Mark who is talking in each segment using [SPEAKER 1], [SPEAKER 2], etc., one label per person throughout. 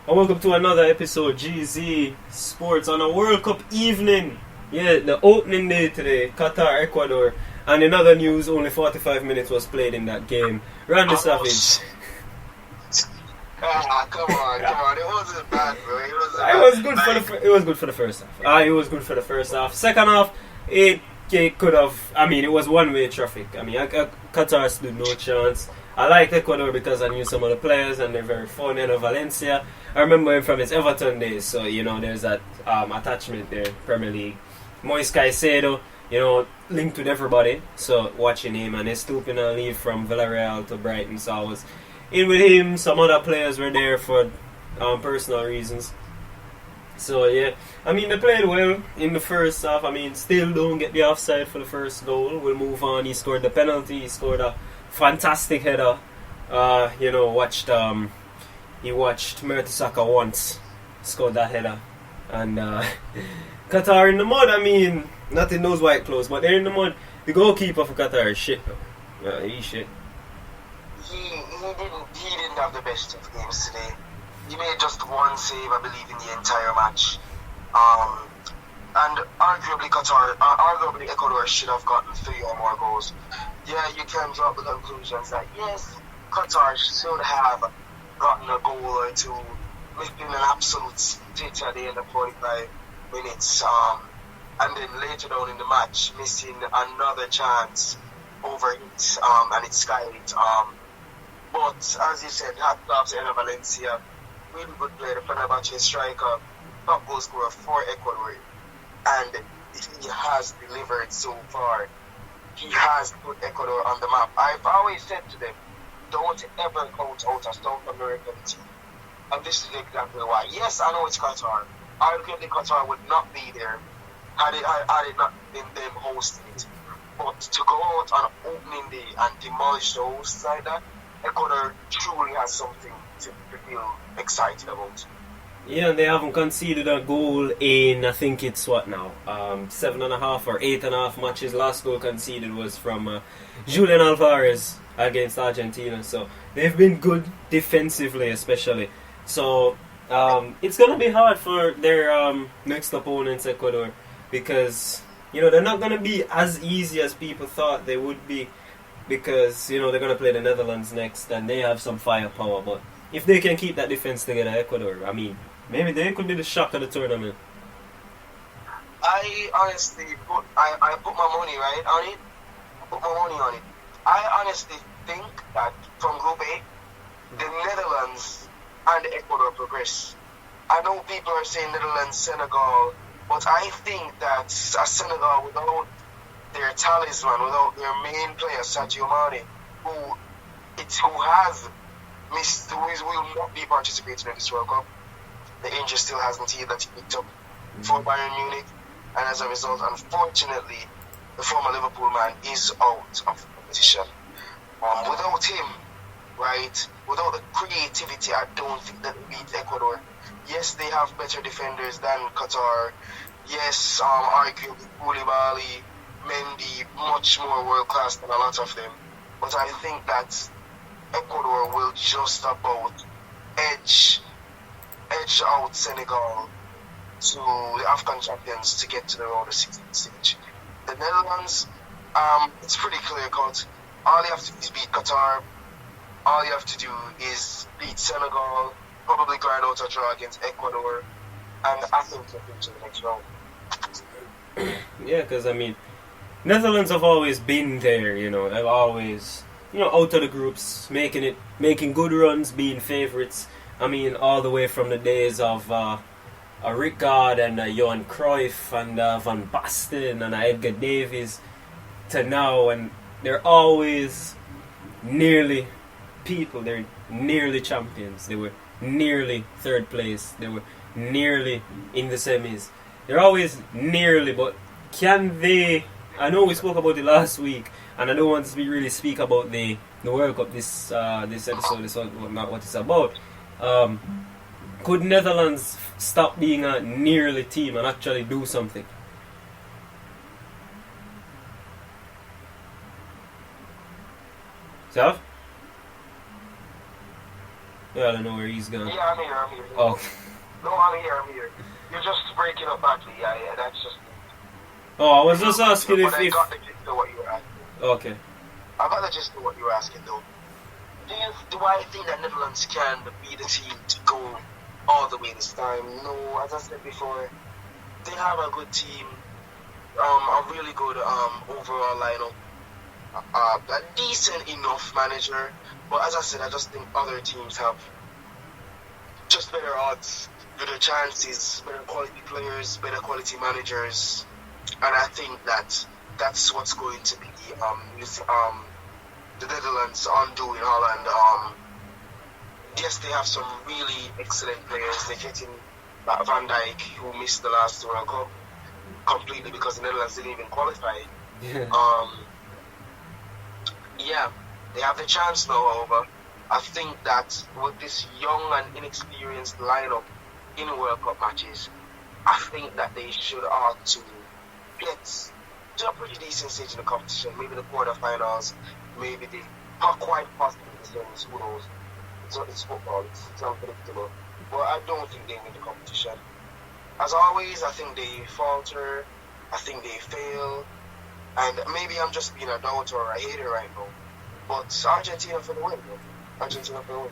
[SPEAKER 1] And welcome to another episode GZ Sports on a World Cup evening. Yeah, the opening day today, Qatar, Ecuador. And in other news, only 45 minutes was played in that game. Randy Savage.
[SPEAKER 2] Come on. It wasn't bad, bro.
[SPEAKER 1] It was good for the first half. It was good for the first half. Second half, it could have. It was one-way traffic. Qatar stood no chance. I like Ecuador because I knew some of the players and they're very fun. Valencia, I remember him from his Everton days, so there's that attachment there. Premier League, Moise Caicedo, linked with everybody. So watching him and he's stooping a leave from Villarreal to Brighton, so I was in with him. Some other players were there for personal reasons. So yeah, they played well in the first half. Still don't get the offside for the first goal. We'll move on. He scored the penalty. He scored a fantastic header. He watched Mertesacker once scored that header, and Qatar in the mud. Not in those white clothes, but they're in the mud. The goalkeeper for Qatar is shit, though. He's shit.
[SPEAKER 2] He didn't have the best of games today. He made just one save, I believe, in the entire match. And arguably Ecuador should have gotten 3 or more goals. Yeah, you can draw the conclusions that yes, Qatar should have gotten a goal or two, making an absolute stitch at the end of 45 minutes. And then later down in the match, missing another chance over it, and it's skied. But as you said, hats off to Valencia. Really good player, the Fenerbahce striker, top goal scorer for Ecuador, and he has delivered so far. He has put Ecuador on the map. I've always said to them, don't ever count out a South American team, and this is exactly why. Yes, I know it's Qatar. Arguably, Qatar would not be there had it not been them hosting it. But to go out on opening day and demolish the hosts like that, Ecuador truly has something to feel excited about.
[SPEAKER 1] Yeah, they haven't conceded a goal in, I think it's 7.5 or 8.5 matches. Last goal conceded was from Julian Alvarez against Argentina. So they've been good defensively, especially. So it's going to be hard for their next opponents, Ecuador, because they're not going to be as easy as people thought they would be, because they're going to play the Netherlands next and they have some firepower. But if they can keep that defense together, Ecuador, maybe they could be the shock of the tournament.
[SPEAKER 2] I honestly put my money on it. I honestly think that from Group A, the Netherlands and Ecuador progress. I know people are saying Netherlands, Senegal, but I think that Senegal, without their talisman, without their main player Sadio Mane, who has missed, who will not be participating in this World Cup. The injury still hasn't healed that he picked up for Bayern Munich, and as a result, unfortunately, the former Liverpool man is out of the competition. Without him, without the creativity, I don't think that they beat Ecuador. Yes, they have better defenders than Qatar. Yes, arguably Koulibaly, Mendy, much more world class than a lot of them. But I think that Ecuador will just about edge out Senegal to the African champions to get to the round of 16 stage. The Netherlands, it's pretty clear cut. All you have to do is beat Qatar. All you have to do is beat Senegal, probably grind out a draw against Ecuador, and I think they'll go to the next round.
[SPEAKER 1] Yeah, because Netherlands have always been there, they've always, out of the groups, making good runs, being favourites. All the way from the days of Rijkaard and Johan Cruyff and Van Basten and Edgar Davies to now, and they're always nearly they're nearly champions. They were nearly third place. They were nearly in the semis. They're always nearly, but can they? I know we spoke about it last week, and I don't want to really speak about the World Cup this episode. This is not what it's about. Could Netherlands stop being a nearly team and actually do something? Self? Yeah, I don't know where he's gone.
[SPEAKER 2] Yeah, I'm here.
[SPEAKER 1] Oh.
[SPEAKER 2] No, I'm here. You're just breaking up badly. Yeah, that's just...
[SPEAKER 1] Oh, I was just asking
[SPEAKER 2] But I got the gist of what you were asking.
[SPEAKER 1] Okay.
[SPEAKER 2] I got the gist of what you were asking, though. Do I think that Netherlands can be the team to go all the way this time? No, as I said before, they have a good team, a really good overall lineup, a decent enough manager. But as I said, I just think other teams have just better odds, better chances, better quality players, better quality managers, and I think that that's what's going to be the Netherlands undo in Holland. Yes, they have some really excellent players. They're getting Van Dijk, who missed the last World Cup completely because the Netherlands didn't even qualify.
[SPEAKER 1] Yeah.
[SPEAKER 2] Yeah, they have the chance now, however. I think that with this young and inexperienced lineup in World Cup matches, I think that they should ought to get to a pretty decent stage in the competition. Maybe the quarterfinals, maybe not quite possibly the semis, who knows. It's football, it's unpredictable. But I don't think they win the competition. As always, I think they falter, I think they fail, and maybe I'm just being a doubter or a hater right now. But Argentina for the win, bro. Argentina for the win.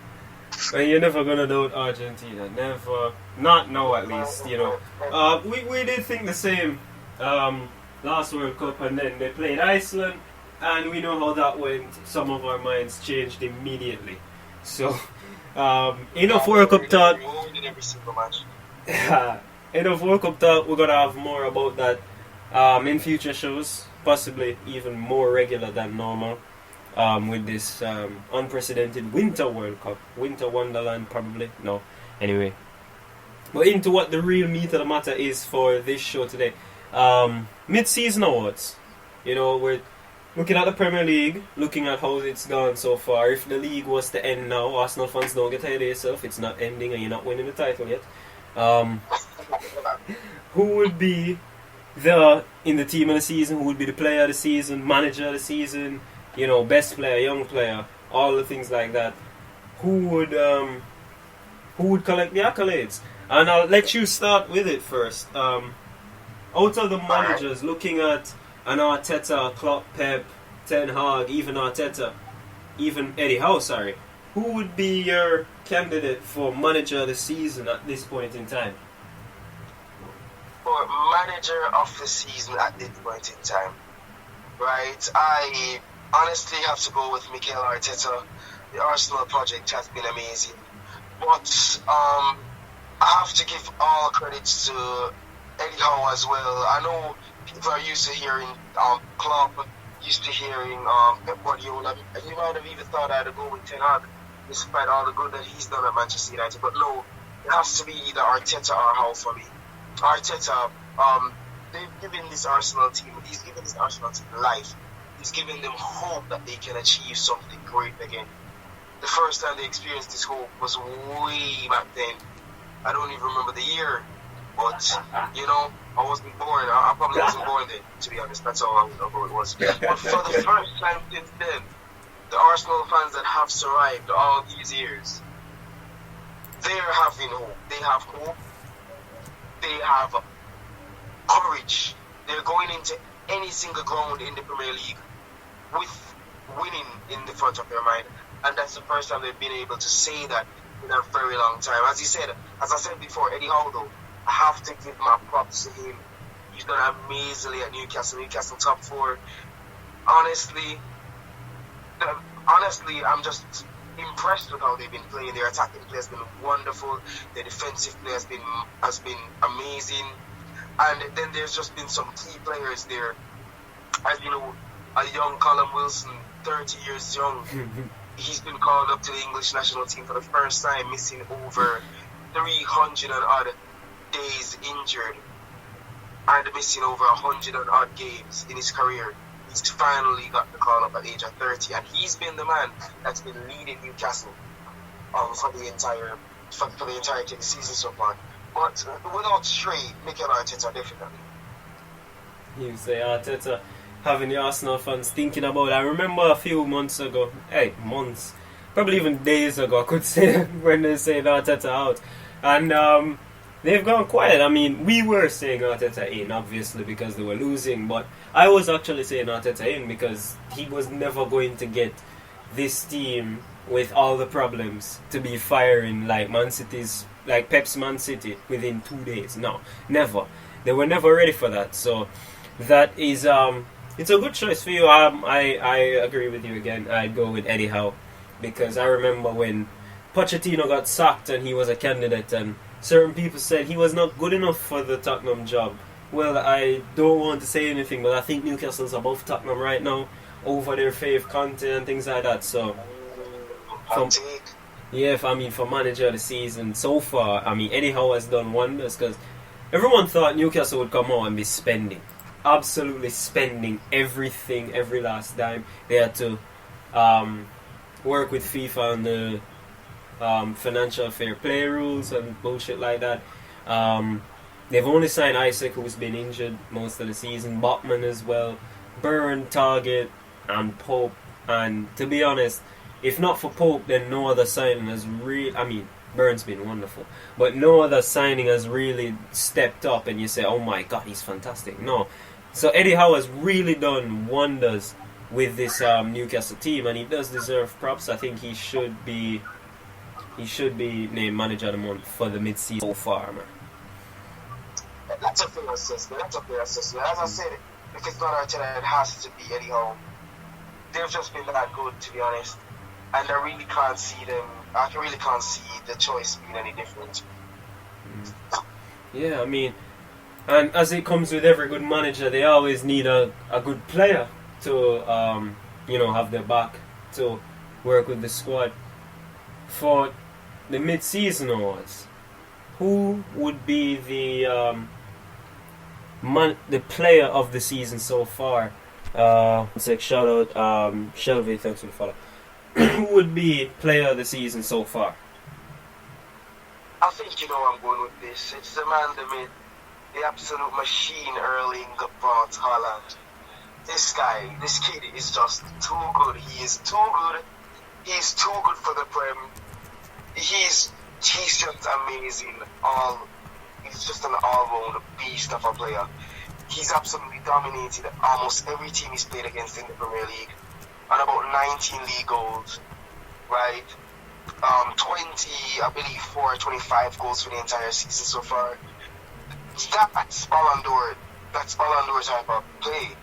[SPEAKER 1] Well, you're never gonna doubt Argentina. Never. Not now, at least. You know. We did think the same last World Cup, and then they played Iceland, and we know how that went. Some of our minds changed immediately. So, enough World Cup talk.
[SPEAKER 2] Every single match.
[SPEAKER 1] Enough World Cup talk. We're gonna have more about that in future shows, possibly even more regular than normal. With this unprecedented Winter World Cup. Winter Wonderland, probably. No. Anyway. But into what the real meat of the matter is for this show today. Mid-season awards. You know, we're looking at the Premier League, looking at how it's gone so far. If the league was to end now, Arsenal fans, don't get ahead of yourself. It's not ending and you're not winning the title yet. Who would be in the team of the season? Who would be the player of the season, manager of the season? You know, best player, young player, all the things like that. Who would collect the accolades? And I'll let you start with it first. Out of the managers, looking at an Arteta, Klopp, Pep, Ten Hag, even Arteta, even Eddie Howe, sorry. Who would be your candidate for manager of the season at this point in time?
[SPEAKER 2] For manager of the season at this point in time, right? I honestly have to go with Mikel Arteta. The Arsenal project has been amazing, but I have to give all credits to Eddie Howe as well. I know people are used to hearing Klopp, used to hearing Pep Guardiola. You might have even thought I'd go with Ten Hag, despite all the good that he's done at Manchester United. But no, it has to be either Arteta or Howe for me. Arteta, they've given this Arsenal team, he's given this Arsenal team life. He's giving them hope that they can achieve something great again. The first time they experienced this hope was way back then. I don't even remember the year, but you know, I wasn't born. I probably wasn't born then, to be honest. That's all I know it was. But for the first time since then, the Arsenal fans that have survived all these years, they're having hope. They have hope. They have courage. They're going into any single ground in the Premier League with winning in the front of their mind, and that's the first time they've been able to say that in a very long time. As I said before, Eddie Howe, though, I have to give my props to him. He's done amazingly at Newcastle top 4. Honestly, I'm just impressed with how they've been playing. Their attacking play has been wonderful. Their defensive play has been amazing. And then there's just been some key players there. As you know, a young Callum Wilson, 30 years young, he's been called up to the English national team for the first time, missing over 300 and odd days injured, and missing over 100 and odd games in his career. He's finally got the call up at the age of 30, and he's been the man that's been leading Newcastle for the entirety of the season so far. But without stray, Mikel Arteta definitely.
[SPEAKER 1] You say Arteta having the Arsenal fans thinking about it. I remember a few months ago, probably even days ago, I could say, when they say Arteta out. And they've gone quiet. I mean, we were saying Arteta in, obviously, because they were losing, but I was actually saying Arteta in because he was never going to get this team with all the problems to be firing like Man City's, like Pep's Man City within 2 days. No, never. They were never ready for that. So that is it's a good choice for you. I agree with you again. I'd go with Eddie Howe because I remember when Pochettino got sacked and he was a candidate and certain people said he was not good enough for the Tottenham job. Well, I don't want to say anything, but I think Newcastle's above Tottenham right now over their fave Conte and things like that. So, for manager of the season so far, I mean, Eddie Howe has done wonders because everyone thought Newcastle would come out and be spending, absolutely spending everything, every last dime. They had to work with FIFA on the financial fair play rules and bullshit like that. They've only signed Isaac, who's been injured most of the season, Botman as well, Byrne, Target, and Pope. And to be honest, if not for Pope, then no other signing has really... I mean, Byrne's been wonderful, but no other signing has really stepped up and you say, oh my god, he's fantastic. No. So Eddie Howe has really done wonders with this Newcastle team, and he does deserve props. I think he should be named manager of the month for the mid-season so far, man.
[SPEAKER 2] That's a fair assessment. As I said, if it's not Arteta, it has to be Eddie Howe. They've just been that good, to be honest. And I really can't see the choice being any different.
[SPEAKER 1] Yeah, I mean, and as it comes with every good manager, they always need a good player to, have their back to work with the squad. For the mid-season awards, who would be the player of the season so far? Shout out Shelby, thanks for the follow. Who would be player of the season so far?
[SPEAKER 2] I think you know where I'm going with this. It's the man that made the absolute machine Erling Braut Haaland. This kid is just too good. He is too good. He's too good for the Prem. He's just amazing. He's just an all-round beast of a player. He's absolutely dominated almost every team he's played against in the Premier League. And about 19 league goals, right? 4 or 25 goals for the entire season so far. That's Ballon d'Or. That's Ballon d'Or type of play.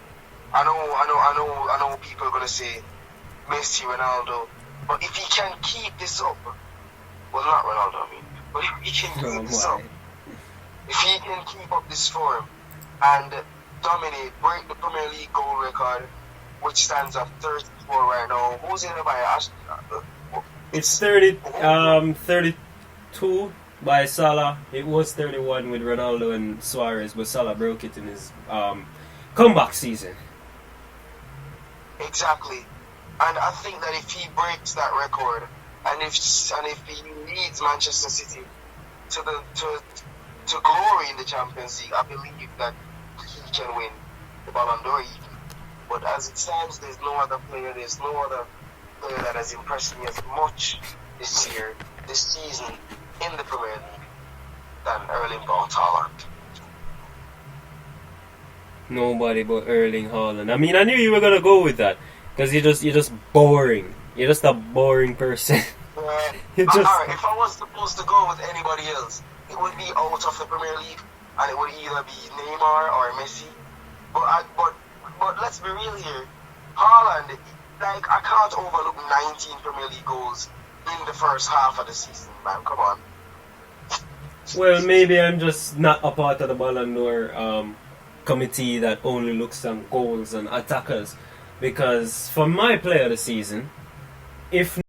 [SPEAKER 2] I know people are gonna say Messi, Ronaldo, but if he can keep this up, well, not Ronaldo, I mean, but if he can keep this up, if he can keep up this form and dominate, break the Premier League goal record, which stands at 34 right now. Who's in it by
[SPEAKER 1] It's 32 by Salah. It was 31 with Ronaldo and Suarez, but Salah broke it in his comeback season.
[SPEAKER 2] Exactly. And I think that if he breaks that record, and if he leads Manchester City to glory in the Champions League, I believe that he can win the Ballon d'Or. But as it stands, there's no other player that has impressed me as much this season in the Premier League than Erling Braut Haaland.
[SPEAKER 1] Nobody but Erling Haaland. I mean, I knew you were gonna go with that because you're just boring. You're just a boring person.
[SPEAKER 2] Alright, if I was supposed to go with anybody else, it would be out of the Premier League, and it would either be Neymar or Messi. But let's be real here. Haaland, I can't overlook 19 Premier League goals in the first half of the season, man. Come on.
[SPEAKER 1] Well, maybe I'm just not a part of the Ballon d'Or committee that only looks on goals and attackers. Because for my player of the season, if